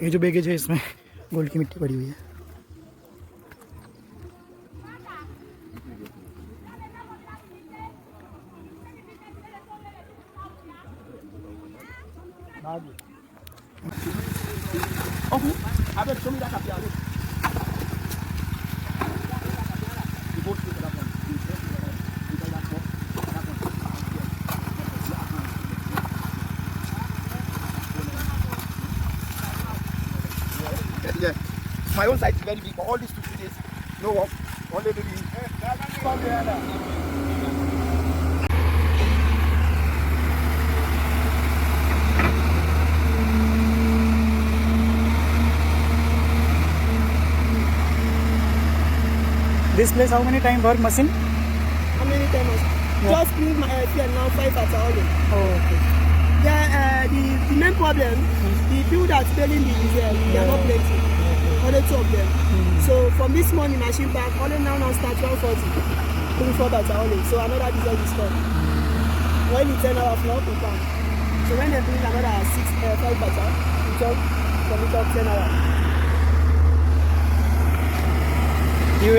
ये जो बैगेज है इसमें गोल्ड की मिट्टी पड़ी हुई है। Yeah. My own side is very big, but all these 2 days, no work, only maybe. This place, how many time work machine? How many times? Just clean my here now 5 at all. Oh, okay. Yeah, the main problem, the people that's selling the diesel, they are not plenty. Only 2 of them. So from this morning, machine back, only now start 12:40. 24 at all. So another diesel is come. When it's 10 hours now, to come. So when they bring another 5 batter, we talk from the top 10 hours. You